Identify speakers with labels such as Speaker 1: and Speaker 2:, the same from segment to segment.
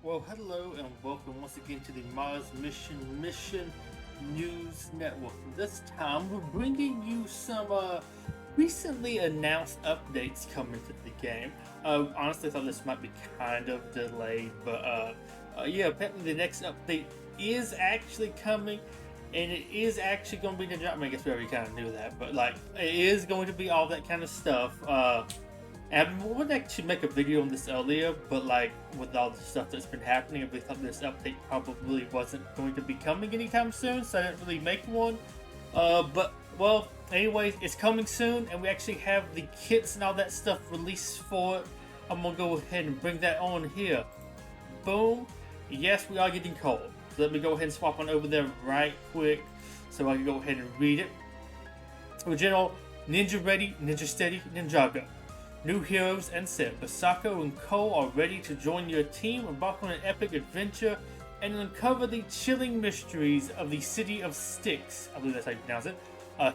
Speaker 1: Well, hello and welcome once again to the Mars Mission News Network. This time we're bringing you some recently announced updates coming to the game. Honestly, I thought this might be kind of delayed, but yeah, apparently the next update is actually coming, and it is actually going to be Ninjago. I mean, I guess we already kind of knew that, but like, it is going to be all that kind of stuff. And I would actually make a video on this earlier, but like with all the stuff that's been happening, I really thought this update probably wasn't going to be coming anytime soon, so I didn't really make one. But well, anyways, it's coming soon, and we actually have the kits and all that stuff released for it. I'm gonna go ahead and bring that on here. Boom. Yes, we are getting cold. So let me go ahead and swap on over there right quick, so I can go ahead and read it. Original, Ninja Ready, Ninja Steady, Ninjago. New heroes and set. Misako and Cole are ready to join your team, embark on an epic adventure, and uncover the chilling mysteries of the City of Styx. I believe that's how you pronounce it.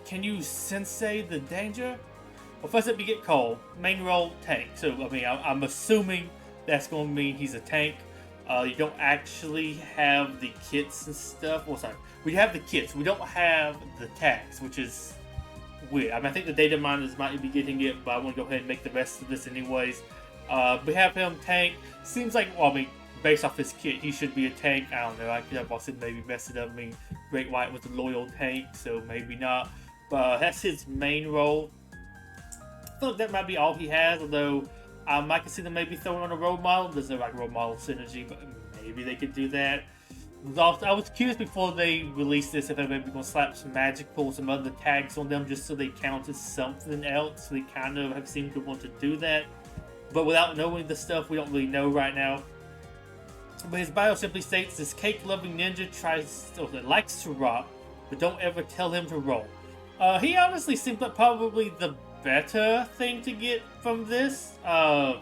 Speaker 1: Can you sensei the danger? Well, first up, we get Cole. Main role, tank. So, I mean, I'm assuming that's going to mean he's a tank. You don't actually have the kits and stuff. Well, sorry. We have the kits. We don't have the tags, which is weird. I mean, I think the data miners might be getting it, but I want to go ahead and make the rest of this anyways. We have him tank. Seems like, well, I mean, based off his kit, he should be a tank. I don't know. I could have also maybe messed it up. I mean, Great White was a loyal tank, so maybe not. But that's his main role. I feel like that might be all he has, although I might see them maybe throwing on a role model. There's no like role model synergy, but maybe they could do that. I was curious before they released this if they maybe going to slap some magical, some other tags on them just so they count as something else. So they kind of have seemed to want to do that. But without knowing the stuff, we don't really know right now. But his bio simply states, this cake-loving ninja likes to rock, but don't ever tell him to roll. He honestly seems like probably the better thing to get from this. I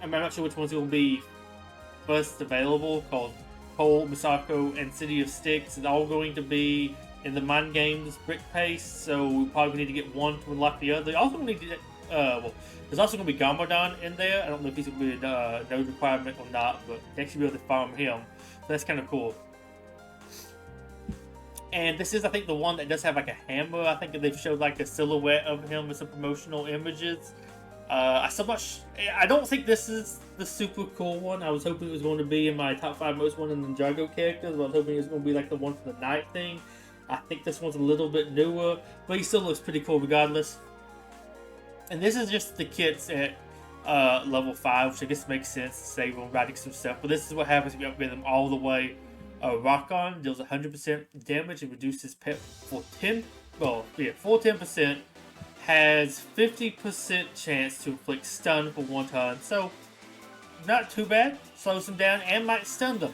Speaker 1: mean, I'm not sure which one's going to be first available, called Cole, Misako, and City of Styx. It's all going to be in the mind games brickpace, so we probably need to get one to unlock the other. Also, need to well, there's also going to be Gamadon in there. I don't know if he's going to be a node requirement or not, but you actually be able to farm him. So that's kind of cool. And this is, I think, the one that does have like a hammer. I think they've showed like a silhouette of him with some promotional images. I don't think this is the super cool one. I was hoping it was going to be in my top 5 most wanted Ninjago characters, but I was hoping it was going to be like the one for the night thing. I think this one's a little bit newer, but he still looks pretty cool regardless. And this is just the kits at level 5, which I guess makes sense to save on writing some stuff. But this is what happens if you upgrade them all the way. Rock On deals 100% damage and reduces pep for 10%. Has 50% chance to inflict stun for 1 turn, so not too bad. Slows them down and might stun them.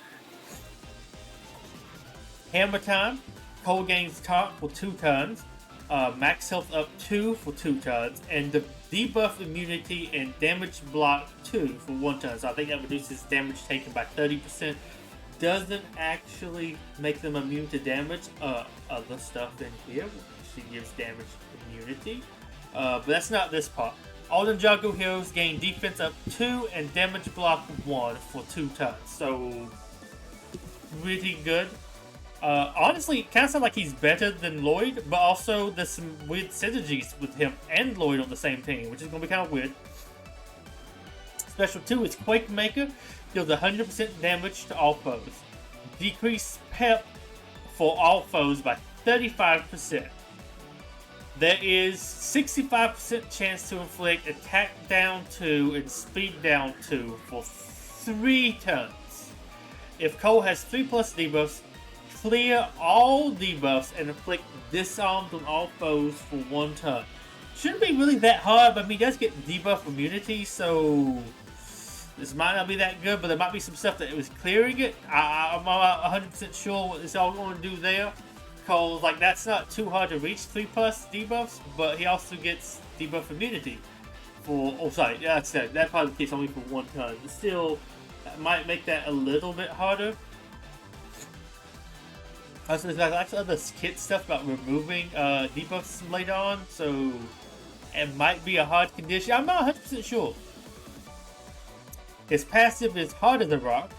Speaker 1: Hammer time. Cole gains taunt for 2 turns. Max health up 2 for 2 turns, and the debuff immunity and damage block 2 for 1 turn. So I think that reduces damage taken by 30%. Doesn't actually make them immune to damage. Other stuff in here actually gives damage immunity. But that's not this part. All Ninjago heroes gain defense up 2 and damage block 1 for 2 turns. So, really good. Honestly, it kind of sounds like he's better than Lloyd, but also there's some weird synergies with him and Lloyd on the same team, which is going to be kind of weird. Special 2 is Quake Maker. Deals 100% damage to all foes. Decrease pep for all foes by 35%. There is 65% chance to inflict attack down 2 and speed down 2 for 3 turns. If Cole has 3+ debuffs, clear all debuffs and inflict disarmed on all foes for 1 turn. Shouldn't be really that hard, but he does get debuff immunity, so this might not be that good, but there might be some stuff that it was clearing it. I'm not 100% sure what it's all going to do there. Because, like, that's not too hard to reach 3+ debuffs, but he also gets debuff immunity for, oh, sorry, yeah, that's probably the case only for 1 turn. But still, that might make that a little bit harder. Also, there's actually other kit stuff about removing debuffs later on, so it might be a hard condition. I'm not 100% sure. His passive is Hard as a Rock.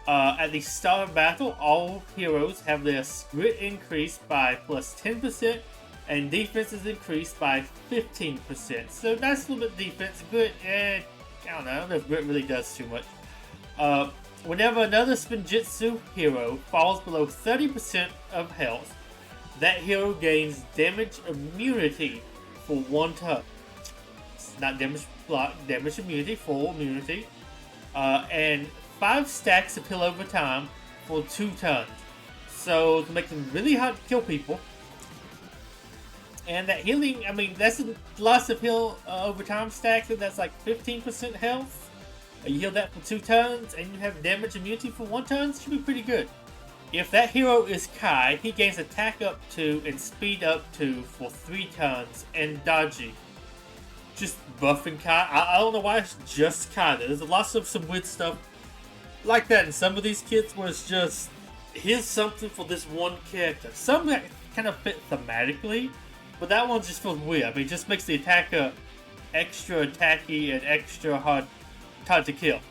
Speaker 1: At the start of battle, all heroes have their grit increased by plus 10%, and defense is increased by 15%. So nice little bit defense. Grit, I don't know if grit really does too much. Whenever another Spinjitzu hero falls below 30% of health, that hero gains damage immunity for 1 turn. It's not damage block, damage immunity, full immunity. And 5 stacks of heal over time for 2 turns. So to make them really hard to kill people. And that healing, I mean, that's lots of heal over time stacks, and that's like 15% health. You heal that for 2 turns, and you have damage immunity for 1 turn. Should be pretty good. If that hero is Kai, he gains attack up to and speed up to for 3 turns, and dodgy. Just buffing Kai. I don't know why it's just Kai. There's lots of some weird stuff like that in some of these kits where it's just, here's something for this one character. Some that kind of fit thematically, but that one just feels weird. I mean, it just makes the attacker extra attacky and extra hard to kill.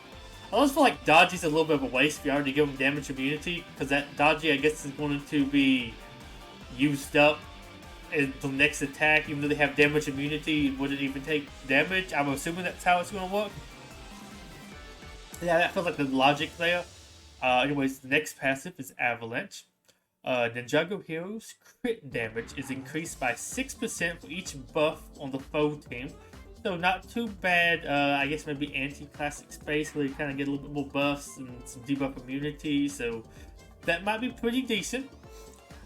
Speaker 1: I almost feel like Dodgy's a little bit of a waste if you already give him damage immunity, because that Dodgy, I guess, is going to be used up in the next attack. Even though they have damage immunity, it wouldn't even take damage. I'm assuming that's how it's going to work. Yeah, that feels like the logic there. Anyways, the next passive is Avalanche. Ninjago heroes' crit damage is increased by 6% for each buff on the foe team. So not too bad. I guess maybe anti-classic space where you kind of get a little bit more buffs and some debuff immunity. So that might be pretty decent.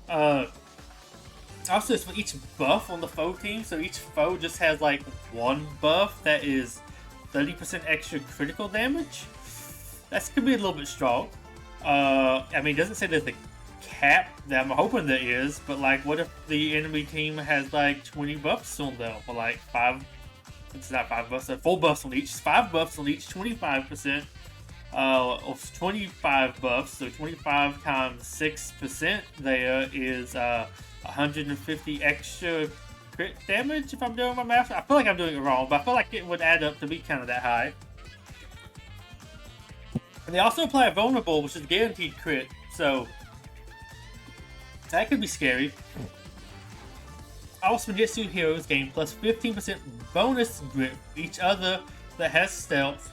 Speaker 1: Also, it's for each buff on the foe team. So each foe just has like 1 buff that is 30% extra critical damage. That could be a little bit strong. I mean, it doesn't say there's a cap that I'm hoping there is, but like, what if the enemy team has like 20 buffs on them, or like 5? It's not 5 buffs, 4 buffs on each. 5 buffs on each, 25%. Of 25 buffs, so 25 times 6% there is 150 extra crit damage, if I'm doing my math. I feel like I'm doing it wrong, but I feel like it would add up to be kind of that high. And they also apply a vulnerable, which is guaranteed crit, so that could be scary. All Spinjitzu heroes gain plus 15% bonus grit for each other that has stealth.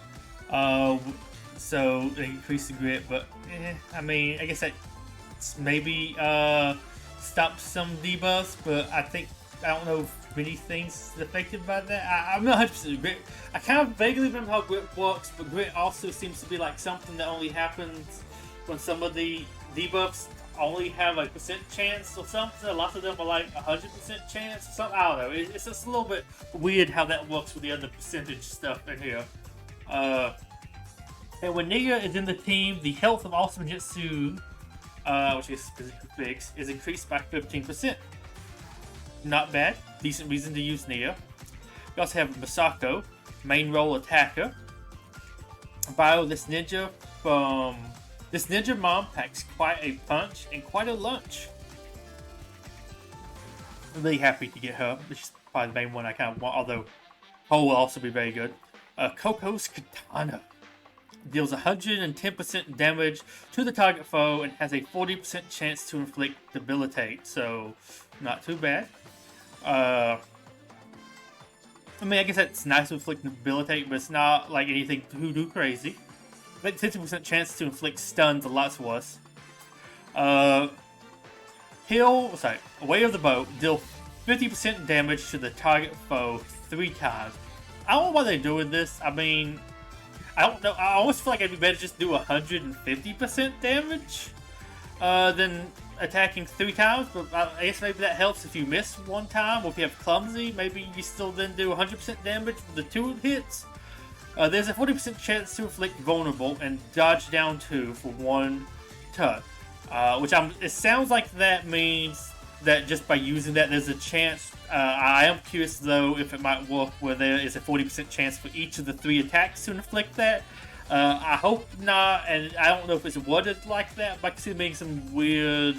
Speaker 1: So they increase the grit, but I mean, I guess that maybe stops some debuffs, but I don't know if many things is affected by that. I'm not 100% grit. I kind of vaguely remember how grit works, but grit also seems to be like something that only happens when some of the debuffs only have a percent chance or something. A lot of them are like 100% chance or something. I don't know. It's just a little bit weird how that works with the other percentage stuff in here. And when Nia is in the team, the health of all Spinjitzu, which is fixed, is increased by 15%. Not bad. Decent reason to use Nia. We also have Misako, main role attacker. Bio, this ninja mom packs quite a punch and quite a lunch. I'm really happy to get her. This is probably the main one I kind of want, although Ho will also be very good. Coco's Katana deals 110% damage to the target foe and has a 40% chance to inflict debilitate, so not too bad. I mean, I guess that's nice to inflict debilitate, but it's not like anything too crazy. I think 50% chance to inflict stuns a lot worse. Way of the Bow, deal 50% damage to the target foe 3 times. I don't know why they're doing this. I mean, I don't know. I almost feel like it'd be better just do 150% damage than attacking 3 times. But I guess maybe that helps if you miss 1 time, or if you have clumsy, maybe you still then do 100% damage with the 2 hits. There's a 40% chance to inflict vulnerable and dodge down 2 for 1 turn. It sounds like that means that just by using that, there's a chance. I am curious though if it might work where there is a 40% chance for each of the 3 attacks to inflict that. I hope not, and I don't know if it's worded like that, but I can see making some weird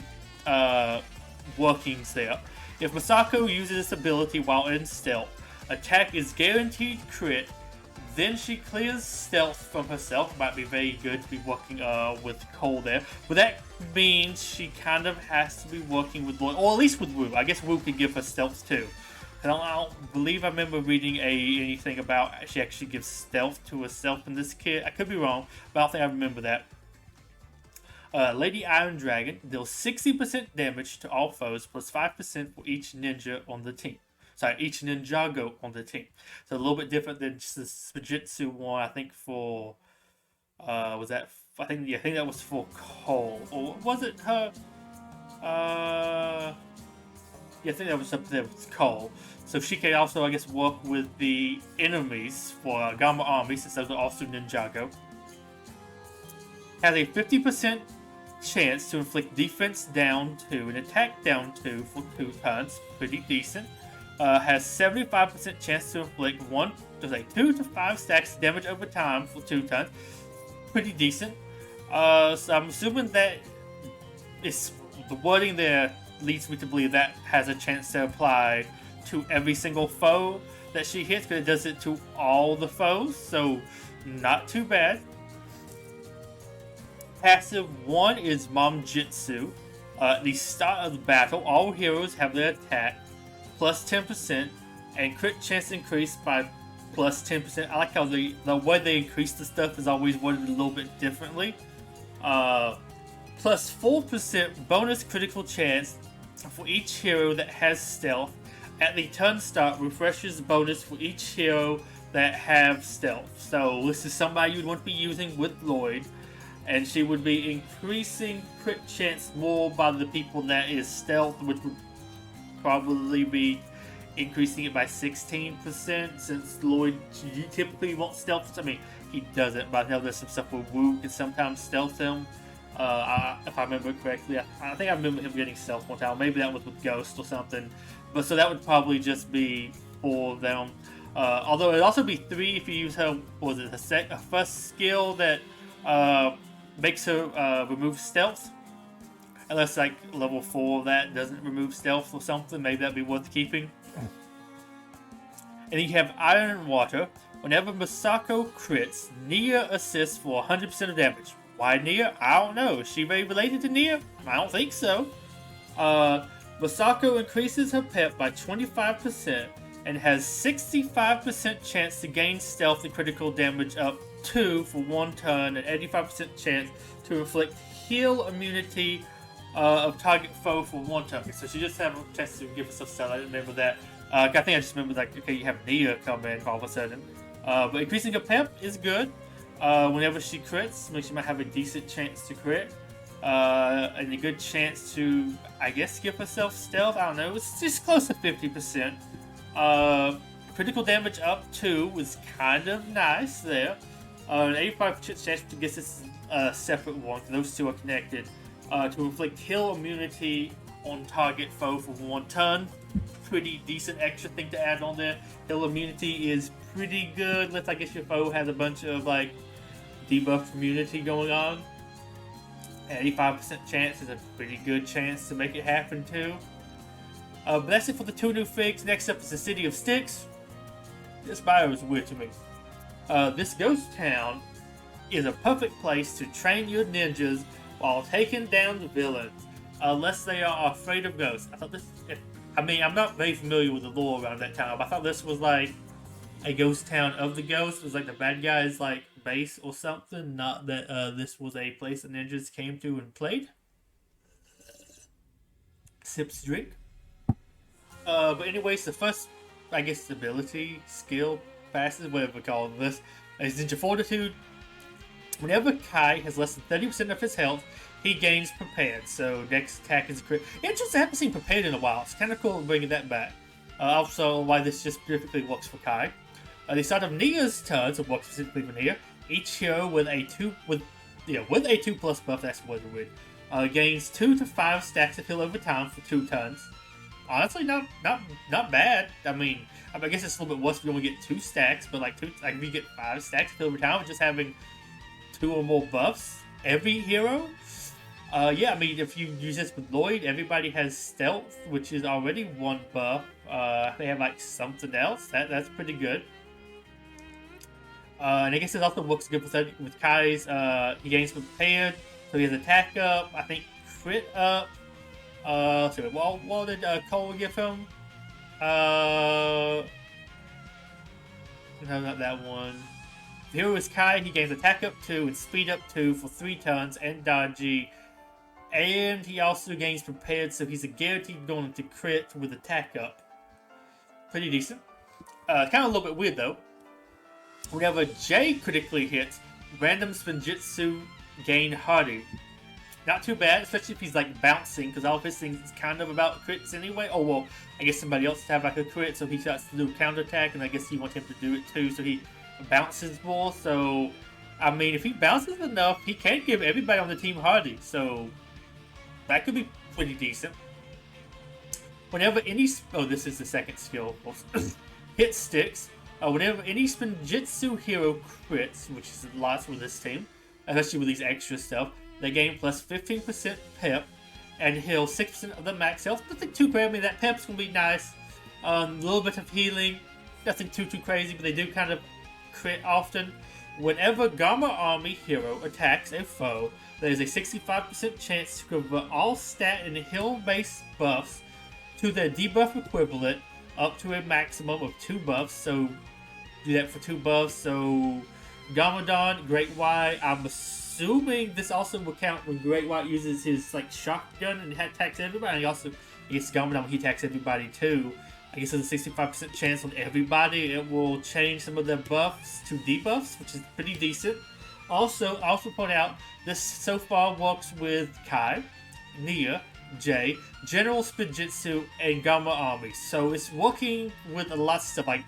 Speaker 1: workings there. If Misako uses this ability while in stealth, attack is guaranteed crit. then she clears stealth from herself. Might be very good to be working with Cole there. But that means she kind of has to be working with Lloyd, or at least with Wu. I guess Wu could give her stealth too. I don't believe I remember reading anything about she actually gives stealth to herself in this kit. I could be wrong, but I don't think I remember that. Lady Iron Dragon deals 60% damage to all foes, plus 5% for each ninja on the team. Sorry, each Ninjago on the team. So a little bit different than just the Spijitzu one. I think for was that? I think that was for Cole, or was it her? Yeah, I think that was something that was Cole. So she can also, I guess, work with the enemies for Gamma Army, since those are also Ninjago. Has a 50% chance to inflict defense down 2 and attack down 2 for 2 turns. Pretty decent. Has 75% chance to inflict 2 to 5 stacks damage over time for 2 turns. Pretty decent. So I'm assuming that it's the wording there leads me to believe that has a chance to apply to every single foe that she hits, because it does it to all the foes, so not too bad. Passive 1 is MMmNN. At the start of the battle, all heroes have their attack plus 10% and crit chance increased by plus 10%. I like how the way they increase the stuff is always worded a little bit differently. Plus 4% bonus critical chance for each hero that has stealth. At the turn start, refreshes bonus for each hero that have stealth. So this is somebody you'd want to be using with Lloyd, and she would be increasing crit chance more by the people that is stealth, which would probably be increasing it by 16%, since Lloyd typically won't stealth. I mean, he doesn't, but I know there's some stuff where Wu can sometimes stealth him. If I remember correctly, I think I remember him getting stealth one time. Maybe that was with Ghost or something. But so that would probably just be for them. Although it'd also be 3 if you use her. What was it? Her first skill that makes her remove stealth. Unless like level 4 of that doesn't remove stealth or something, maybe that'd be worth keeping. And then you have Iron Water. Whenever Masako crits, Nia assists for 100% of damage. Why Nia? I don't know. Is she very related to Nia? I don't think so. Masako increases her pep by 25% and has 65% chance to gain stealth and critical damage up 2 for 1 turn, and 85% chance to inflict heal immunity of target foe for 1 turn. So she just has a chance to give herself stealth. I didn't remember that. I think I just remembered, like, okay, you have Nia come in all of a sudden. But increasing her pep is good. Whenever she crits, she might have a decent chance to crit. And a good chance to, I guess, give herself stealth. I don't know. It's just close to 50%. Critical damage up 2 was kind of nice there. An 85% chance to get this separate one, because those two are connected. To inflict heal immunity on target foe for 1 turn. Pretty decent extra thing to add on there. Heal immunity is pretty good, unless I guess your foe has a bunch of like debuff immunity going on. 85% chance is a pretty good chance to make it happen too. But that's it for the 2 new figs. Next up is the City of Styx. This bio is weird to me. This ghost town is a perfect place to train your ninjas while taking down the villains, unless they are afraid of ghosts. I thought this. I mean, I'm not very familiar with the lore around that town, but I thought this was like a ghost town of the ghosts. It was like the bad guys' like base or something. Not that this was a place that ninjas came to and played. Sips drink. But anyways, the first, I guess, ability, skill, passive, whatever we call this, is Ninja Fortitude. Whenever Kai has less than 30% of his health, he gains Prepared, so next attack is a crit. Interesting, I haven't seen Prepared in a while. It's kind of cool bringing that back. Also, why this just specifically works for Kai. At the start of Nia's turn, so it works specifically for Nia, each hero with a 2+ buff, that's what it would, gains 2 to 5 stacks of heal over time for 2 turns. Honestly, not bad. I mean, I guess it's a little bit worse if you only get 2 stacks, but like if you get 5 stacks of heal over time, just having 2 or more buffs every hero. Yeah, I mean, if you use this with Lloyd, everybody has stealth, which is already 1 buff. They have like something else. That's pretty good. And I guess it also works good with Kai's. He gains prepared, so he has attack up. I think crit up. So what did Cole give him? No, not that one. Here is Kai. He gains attack up 2 and speed up 2 for 3 turns and dodgy. And he also gains prepared, so he's a guaranteed going to crit with attack up. Pretty decent. Kind of a little bit weird though. Whenever J critically hits, random Spinjitzu gain hardy. Not too bad, especially if he's like bouncing, because all of his things is kind of about crits anyway. Oh well, I guess somebody else have like a crit, so he starts to do a counterattack, and I guess you want him to do it too, so he bounces more. So, I mean, if he bounces enough, he can give everybody on the team hardy, so that could be pretty decent. Whenever any... Oh, this is the second skill. Hit sticks. Whenever any Spinjitzu hero crits, which is lots with this team, especially with these extra stuff, they gain plus 15% pep and heal 6% of the max health. Nothing too crazy. I mean, that pep's gonna be nice. A little bit of healing. Nothing too crazy, but they do kind of crit often. Whenever Gamma Army hero attacks a foe, there is a 65% chance to convert all stat and heal-based buffs to their debuff equivalent up to a maximum of 2 buffs. So do that for 2 buffs. So Gamadon, Great White. I'm assuming this also will count when Great White uses his like shotgun and attacks everybody. And also, I guess Gamadon, when he attacks everybody too, I guess there's a 65% chance on everybody. It will change some of their buffs to debuffs, which is pretty decent. Also point out, this so far works with Kai, Nia, Jay, General Spinjitzu, and Gamma Army. So it's working with a lot of stuff. Like,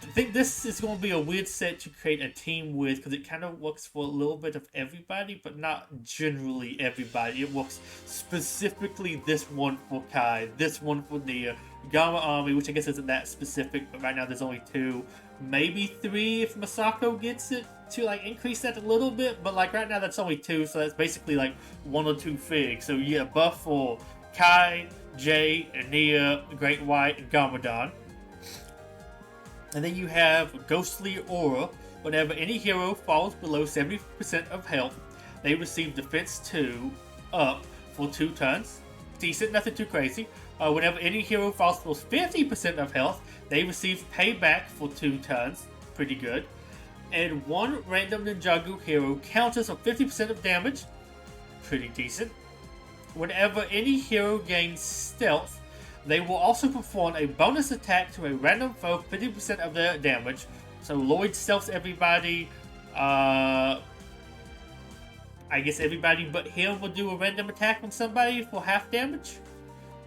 Speaker 1: I think this is going to be a weird set to create a team with, because it kind of works for a little bit of everybody, but not generally everybody. It works specifically this one for Kai, this one for Nia, Gamma Army, which I guess isn't that specific, but right now there's only 2, maybe 3 if Masako gets it to like increase that a little bit, but like right now that's only 2, so that's basically like 1 or 2 figs. So yeah, buff for Kai, Jay, and Nia, Great White, and Gamadon. And then you have Ghostly Aura. Whenever any hero falls below 70% of health, they receive defense 2 up for 2 turns. Decent, nothing too crazy. Whenever any hero falls below 50% of health, they receive payback for 2 turns. Pretty good. And 1 random Ninjago hero counters for 50% of damage. Pretty decent. Whenever any hero gains stealth, they will also perform a bonus attack to a random foe, 50% of their damage. So Lloyd stealths everybody. I guess everybody but him will do a random attack on somebody for half damage.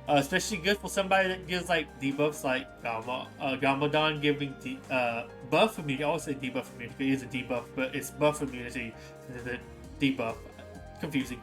Speaker 1: Especially good for somebody that gives like debuffs, like Gamadon giving buff immunity. I always say debuff immunity. It is a debuff, but it's buff immunity. The debuff. Confusing.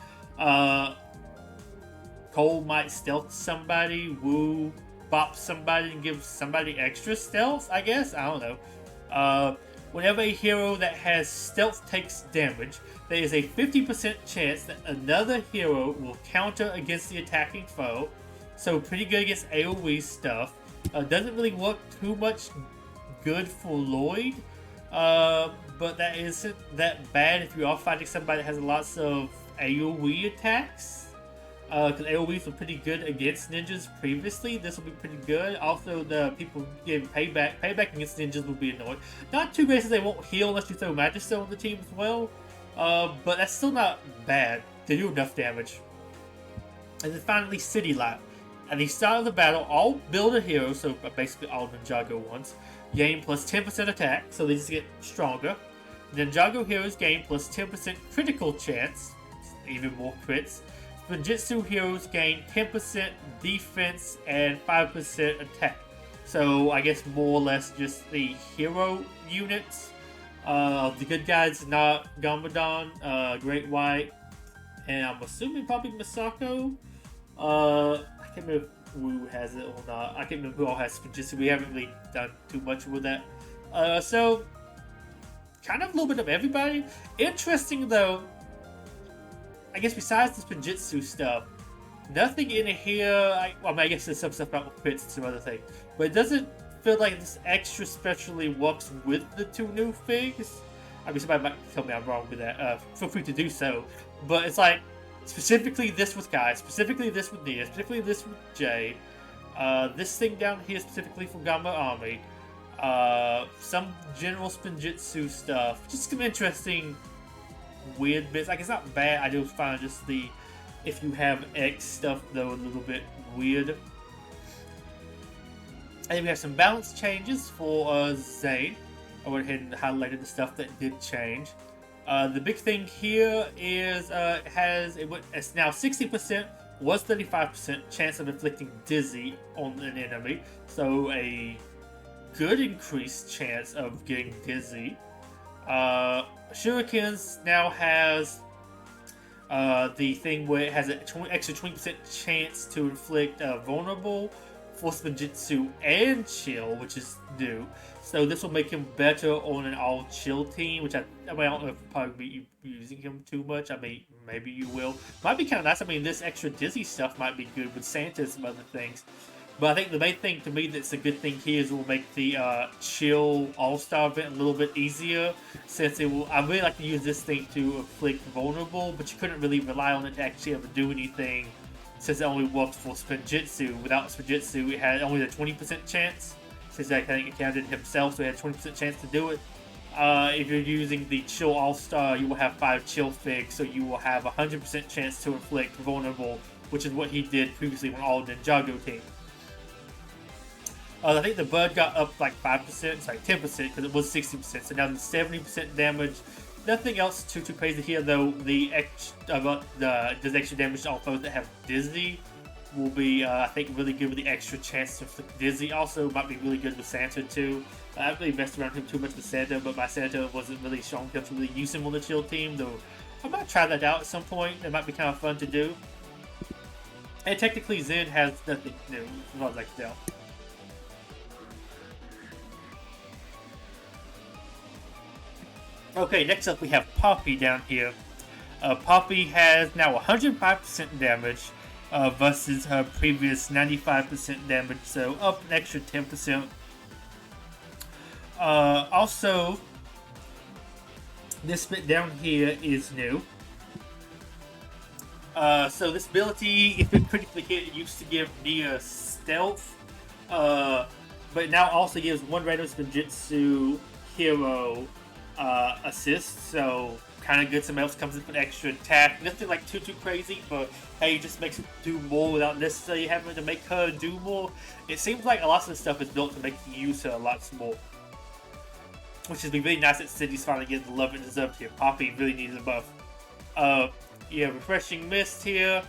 Speaker 1: Cole might stealth somebody, Wu bop somebody and give somebody extra stealth, I guess? I don't know. Whenever a hero that has stealth takes damage, there is a 50% chance that another hero will counter against the attacking foe. So pretty good against AoE stuff. Doesn't really work too much good for Lloyd, but that isn't that bad if you are fighting somebody that has lots of AoE attacks. Because AoEs were pretty good against ninjas previously. This will be pretty good. Also, the people getting payback against ninjas will be annoying. Not too great since they won't heal unless you throw Magister on the team as well. But that's still not bad. They do enough damage. And then finally, City Light. At the start of the battle, all builder heroes, so basically all Ninjago ones, gain plus 10% attack, so they just get stronger. Ninjago heroes gain plus 10% critical chance, even more crits. Spinjitzu heroes gain 10% defense and 5% attack. So I guess more or less just the hero units. The good guys, not Gamadon, Great White, and I'm assuming probably Masako. I can't remember if Wu has it or not. I can't remember who all has Spinjitzu. We haven't really done too much with that. So, kind of a little bit of everybody. Interesting though, I guess besides the Spinjitzu stuff, nothing in here, I guess there's some stuff about crits and some other things, but it doesn't feel like this extra specially works with the 2 new figs. I mean, somebody might tell me I'm wrong with that. Feel free to do so. But it's like, specifically this with Guy, specifically this with Nia, specifically this with Jay. This thing down here specifically from Gamma Army. Some general Spinjitzu stuff. Just some interesting, weird bits. Like, it's not bad. I do find just the, if you have X stuff, though, a little bit weird. And then we have some balance changes for Zane. I went ahead and highlighted the stuff that did change. The big thing here is it's now 60%, was 35% chance of inflicting dizzy on an enemy. So a good increased chance of getting dizzy. Shurikens now has the thing where it has an extra 20% chance to inflict vulnerable, Force Spinjitzu, and chill, which is new. So this will make him better on an all-chill team, which I don't know if probably be using him too much. I mean, maybe you will. Might be kind of nice. I mean, this extra dizzy stuff might be good with Santa and some other things. But I think the main thing to me that's a good thing here is it will make the chill all-star event a little bit easier, since it will. I really like to use this thing to inflict vulnerable, but you couldn't really rely on it to actually ever do anything, since it only worked for Spinjitzu. Without Spinjitzu, it had only a 20% chance, since I think it counted himself, so it had a 20% chance to do it. If you're using the Chill All-Star, you will have 5 Chill Figs, so you will have a 100% chance to inflict vulnerable, which is what he did previously on all Ninjago team. I think the Bud got up like 5%, sorry, 10%, because it was 60%, so now it's 70% damage. Nothing else too crazy here, though. The does extra damage to all foes that have Dizzy will be, I think, really good with the extra chance to inflict Dizzy. Also, might be really good with Santa, too. I haven't really messed around him too much with Santa, but my Santa wasn't really strong enough to really use him on the chill team, though I might try that out at some point. It might be kind of fun to do. And technically, Zen has nothing new, as far as I can tell. Okay, next up we have Poppy down here. Poppy has now 105% damage versus her previous 95% damage, so up an extra 10%. Also, this bit down here is new. So this ability, if it critically hit, it used to give Nia stealth, but it now also gives one random Spinjitzu hero assist, so kind of good. Somebody else comes in for an extra attack. Nothing like too crazy, but hey, it just makes it do more without necessarily having to make her do more. It seems like a lot of the stuff is built to make you use her a lot more, which has been really nice that City's finally getting the love it deserved here. Poppy really needs a buff. Yeah, Refreshing Mist here.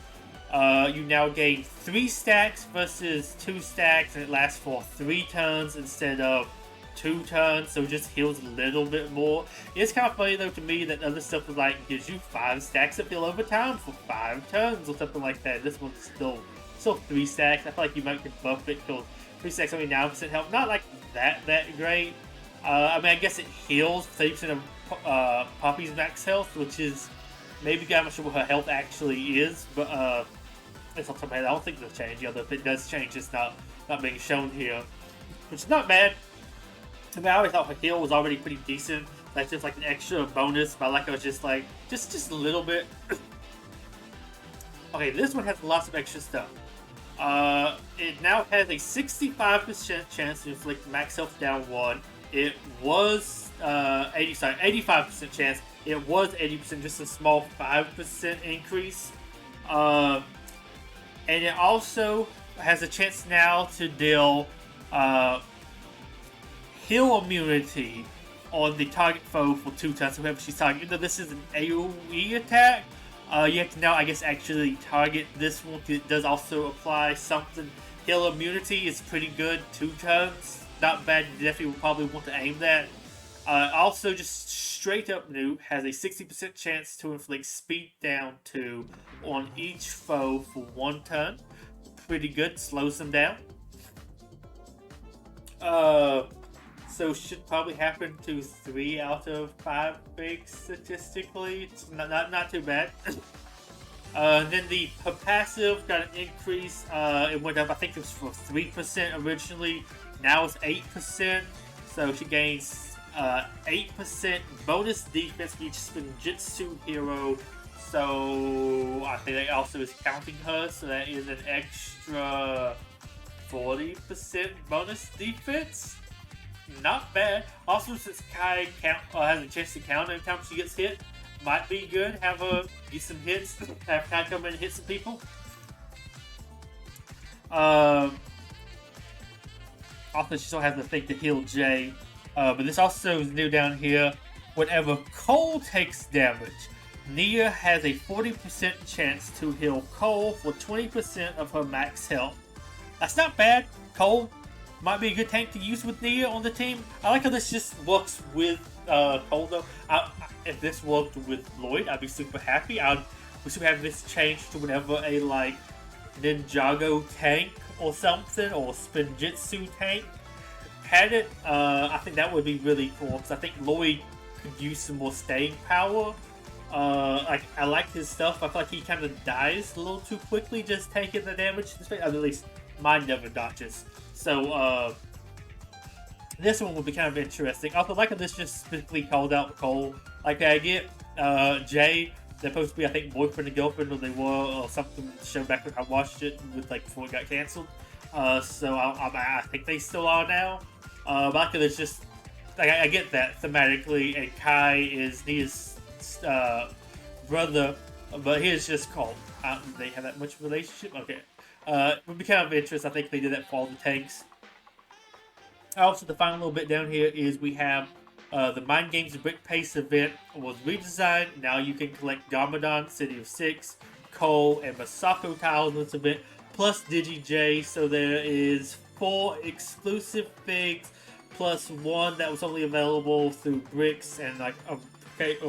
Speaker 1: You now gain 3 stacks versus 2 stacks, and it lasts for 3 turns instead of 2 turns, so it just heals a little bit more. It's kind of funny though to me that other stuff is like gives you 5 stacks of heal over time for 5 turns or something like that. This one's still 3 stacks. I feel like you might could buff it because 3 stacks only 9% health. Not like that great. I mean, I guess it heals 30% of Poppy's max health, which is maybe I'm not sure what her health actually is, but it's not something I don't think it'll change. Although if it does change, it's not being shown here, which is not bad. I mean, I always thought her heal was already pretty decent. That's just like an extra bonus, but I like it was just like, just a little bit. Okay, this one has lots of extra stuff. It now has a 65% chance to inflict max health down 1. It was 85% chance. It was 80%, just a small 5% increase. And it also has a chance now to deal heal immunity on the target foe for 2 turns. So whoever she's targeting, though this is an AoE attack, you have to now, I guess, actually target this one. It does also apply something. Heal immunity is pretty good. 2 turns, not bad. You definitely would probably want to aim that. Also, just straight up new, has a 60% chance to inflict speed down 2 on each foe for 1 turn. Pretty good, slows them down. So should probably happen to 3 out of 5 bigs statistically. It's not too bad. Then the passive got an increase. It went up, I think it was for 3% originally. Now it's 8%. So she gains 8% bonus defense for each Spinjitzu hero. So I think that also is counting her, so that is an extra 40% bonus defense. Not bad. Also, since Kai has a chance to counter every time she gets hit, might be good. Have her get some hits. Have Kai come in and hit some people. Also, she still has the thing to heal Jay. But this also is new down here. Whenever Cole takes damage, Nia has a 40% chance to heal Cole for 20% of her max health. That's not bad. Cole might be a good tank to use with Nia on the team. I like how this just works with Cole though. If this worked with Lloyd, I'd be super happy. We should have this changed to whenever a like Ninjago tank or something, or Spinjitzu tank had it. I think that would be really cool because I think Lloyd could use some more staying power. Like I like his stuff. I feel like he kind of dies a little too quickly just taking the damage. At least mine never dodges. So this one would be kind of interesting. Also, like this just specifically called out Cole. Like I get Jay. They're supposed to be, I think, boyfriend and girlfriend, or they were, or something. Show back when I watched it, with like before it got canceled. So I think they still are now. But it's just like I get that thematically, and Kai is Nia's brother, but he is just Cole. They have that much relationship. Okay, it would be kind of interesting. I think they did that for all the tanks. Also, the final little bit down here is we have the Mind Games brickpace event was redesigned. Now you can collect Garmadon, City of Six, Cole, and Masako tiles in this event, plus DigiJ. So there is 4 exclusive figs, plus 1 that was only available through bricks and like or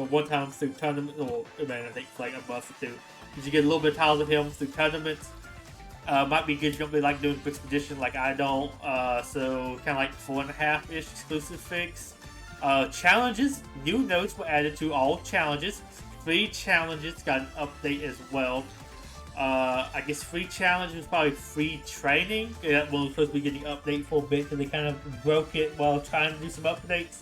Speaker 1: 1 time through tournaments, or I think for like a month or 2. Did you get a little bit of tiles of him through tournaments? Might be good. You don't really like doing Expedition like I don't. So kind of like 4.5-ish exclusive figs. Challenges. New notes were added to all challenges. Free challenges got an update as well. I guess free challenges was probably free training. That one was supposed to be getting an update for a bit, and they kind of broke it while trying to do some updates.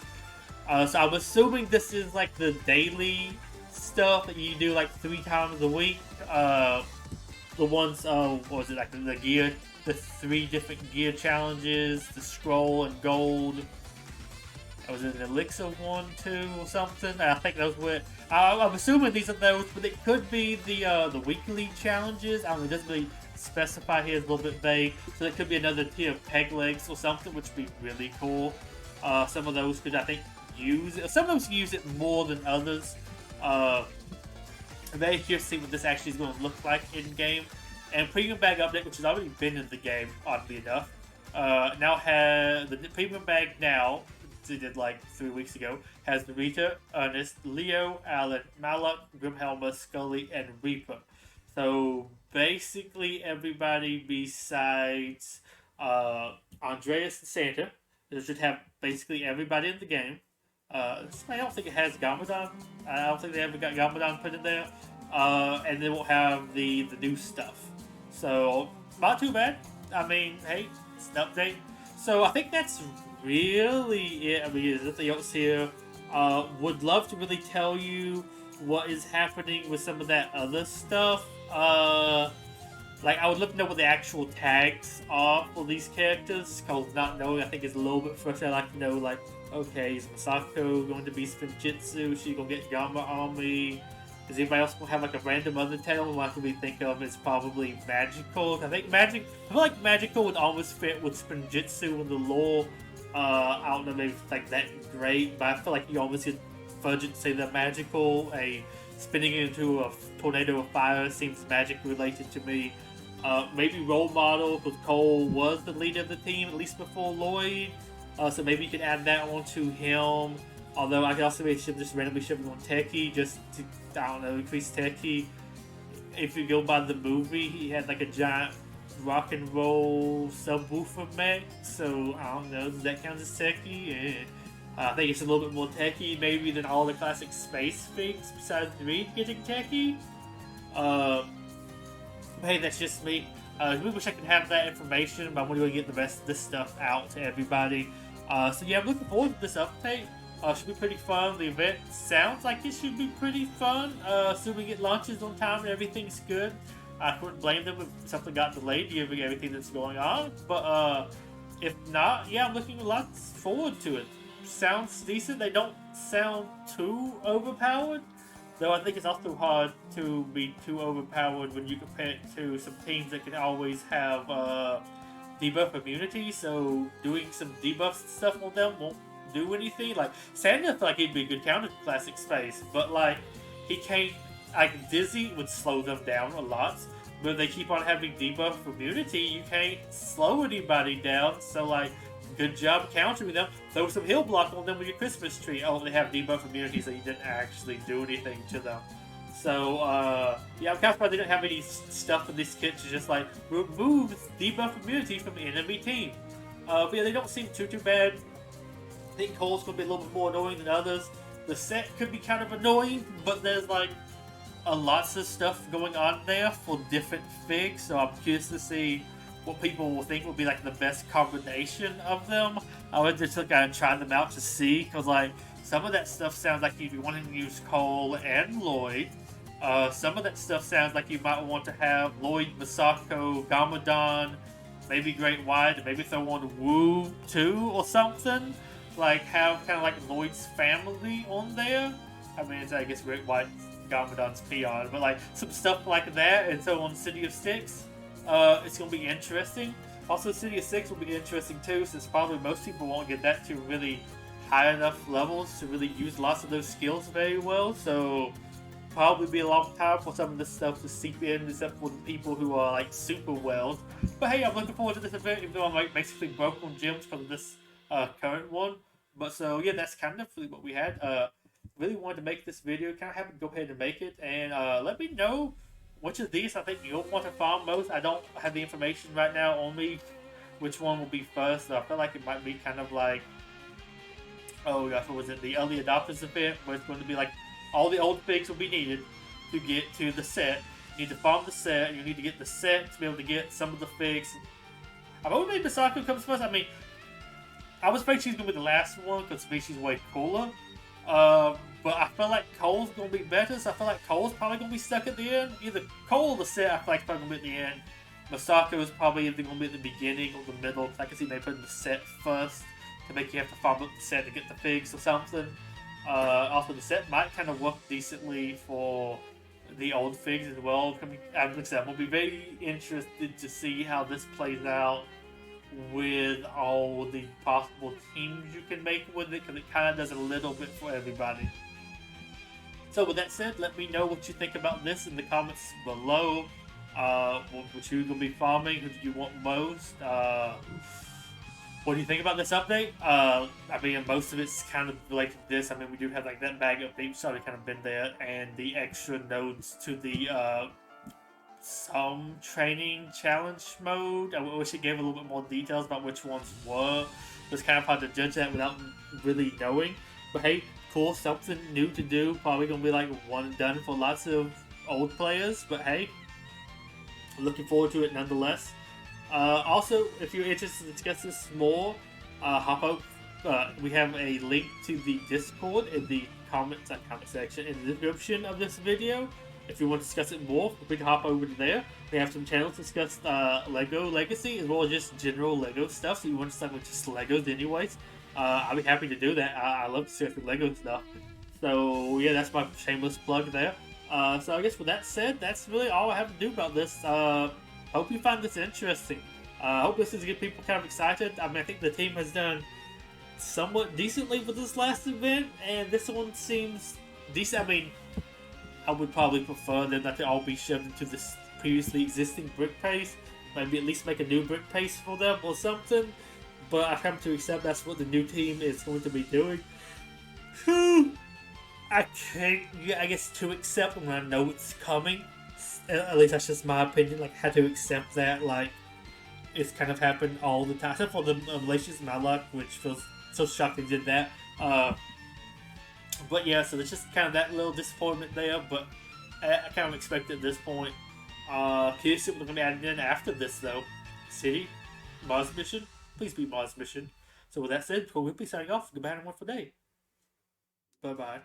Speaker 1: So I'm assuming this is like the daily stuff that you do like 3 times a week. The ones, what was it, like the gear, the 3 different gear challenges, the scroll and gold. Was it an elixir 1, 2, or something? I think those were. I'm assuming these are those, but it could be the weekly challenges. I don't know, it doesn't really specify here. It's a little bit vague, so it could be another tier of peg legs or something, which would be really cool. Some of those could, I think, use it. Some of those use it more than others. I'm very curious to see what this actually is going to look like in game. And premium bag update, which has already been in the game, oddly enough, now has the premium bag now. They did like 3 weeks ago, has Rita, Ernest, Leo, Alan, Malak, Grimhelma, Scully, and Reaper. So basically everybody besides Andreas and Santa. It should have basically everybody in the game. I don't think it has Garmadon. I don't think they ever got Garmadon put in there. And then we'll have the new stuff. So not too bad. I mean, hey, it's an update. So I think that's really it. I mean, there's nothing else here. Would love to really tell you what is happening with some of that other stuff. Like, I would love to know what the actual tags are for these characters, because not knowing, I think, is a little bit frustrating. I'd like to know, like, okay, is Masako going to be Spinjitzu? Is she going to get Gamma Army? Is anybody else going to have, like, a random other tail? What can we think of is probably Magical. I feel like Magical would almost fit with Spinjitzu in the lore. I don't know, maybe it's like that great, but I feel like you almost get fudge it to say that Magical. Spinning into a tornado of fire seems magic related to me. Maybe Role Model, because Cole was the leader of the team, at least before Lloyd. So maybe you could add that one to him. Although I could also maybe just randomly ship him on Techie, just to, I don't know, increase Techie. If you go by the movie, he had like a giant rock and roll subwoofer mech. So I don't know, does that count as Techie? I think it's a little bit more techie maybe than all the classic space figs besides Reed getting techie. Hey, that's just me. I wish I could have that information, but I want to get the rest of this stuff out to everybody. So yeah, I'm looking forward to this update. Should be pretty fun. The event sounds like it should be pretty fun. Assuming it launches on time and everything's good. I couldn't blame them if something got delayed given everything that's going on. But if not, yeah, I'm looking a lot forward to it. Sounds decent. They don't sound too overpowered. Though I think it's also hard to be too overpowered when you compare it to some teams that can always have debuff immunity. So doing some debuff stuff on them won't do anything. Like Sand, I feel like he'd be a good counter to Classic Space, but like he can't. Like Dizzy would slow them down a lot, but if they keep on having debuff immunity, you can't slow anybody down. So like, good job countering them. Throw some heal block on them with your Christmas tree. Oh, they have debuff immunity, so you didn't actually do anything to them. So yeah, I'm kind of surprised they didn't have any stuff in this kit to just like remove debuff immunity from enemy team. But yeah, they don't seem too bad. I think Cole's gonna be a little bit more annoying than others. The set could be kind of annoying, but there's like lots of stuff going on there for different figs, so I'm curious to see what people will think will be like the best combination of them. I would just look at and try them out to see, because like some of that stuff sounds like you'd be wanting to use Cole and Lloyd. Some of that stuff sounds like you might want to have Lloyd, Misako, Gamadon, maybe Great White, and maybe throw on Wu too or something. Like have kind of like Lloyd's family on there. I mean, it's, I guess Great White Gamadon's peon, but like some stuff like that. And so on City of Six, it's going to be interesting. Also, City of Six will be interesting too, since probably most people won't get that to really high enough levels to really use lots of those skills very well. So probably be a long time for some of this stuff to seep in, except for the people who are like super well. But hey, I'm looking forward to this event, even though I'm like basically broke on gems for this current one. But so yeah, that's kind of really what we had. Really wanted to make this video, kind of happy to go ahead and make it, and let me know which of these I think you'll want to farm most. I don't have the information right now on me which one will be first, so I feel like it might be kind of like, oh gosh, what was it, the early adopters event, where it's going to be like all the old figs will be needed to get to the set. You need to farm the set, and you need to get the set to be able to get some of the figs. I've always made Misako comes first. I mean, I was afraid she's going to be the last one, because to me she's way cooler. But I feel like Cole's gonna be better, so I feel like Cole's probably gonna be stuck at the end. Either Cole or the set, I feel like probably gonna be at the end. Misako is probably either gonna be at the beginning or the middle, because I can see they put in the set first to make you have to farm up the set to get the figs or something. Also, the set might kind of work decently for the old figs as well. Like I said, we'll be very interested to see how this plays out with all the possible teams you can make with it, because it kind of does a little bit for everybody. So with that said, let me know what you think about this in the comments below. What you're going to be farming, who do you want most? What do you think about this update? I mean, most of it's kind of related to this. I mean, we do have like that bag update, which already kind of been there, and the extra nodes to the some training challenge mode. I wish it gave a little bit more details about which ones were. It's kind of hard to judge that without really knowing. But hey, cool, something new to do. Probably gonna be like one and done for lots of old players. But hey, looking forward to it nonetheless. Also, if you're interested to discuss this more, hop up. We have a link to the Discord in the comment section in the description of this video. If you want to discuss it more, we can hop over to there. We have some channels to discuss Lego Legacy, as well as just general Lego stuff. So you want to start with just Legos anyways. I'll be happy to do that. I love to discuss the Lego stuff. So yeah, that's my shameless plug there. So I guess with that said, that's really all I have to do about this. Hope you find this interesting. Hope this is to get people kind of excited. I mean, I think the team has done somewhat decently with this last event, and this one seems decent. I mean, I would probably prefer them not to all be shoved into this previously existing brickpace. Maybe at least make a new brickpace for them or something. But I come to accept that's what the new team is going to be doing. I guess to accept when I know it's coming. At least that's just my opinion. Like, I had to accept that. Like, it's kind of happened all the time. Except for the Malicious Malak, which feels so shocked they did that. But yeah, so there's just kind of that little disappointment there, but I kind of expect at this point. Curious what we're going to be adding in after this, though. City? Mars mission? Please be Mars mission. So with that said, we'll be signing off. Goodbye and one for day. Bye bye.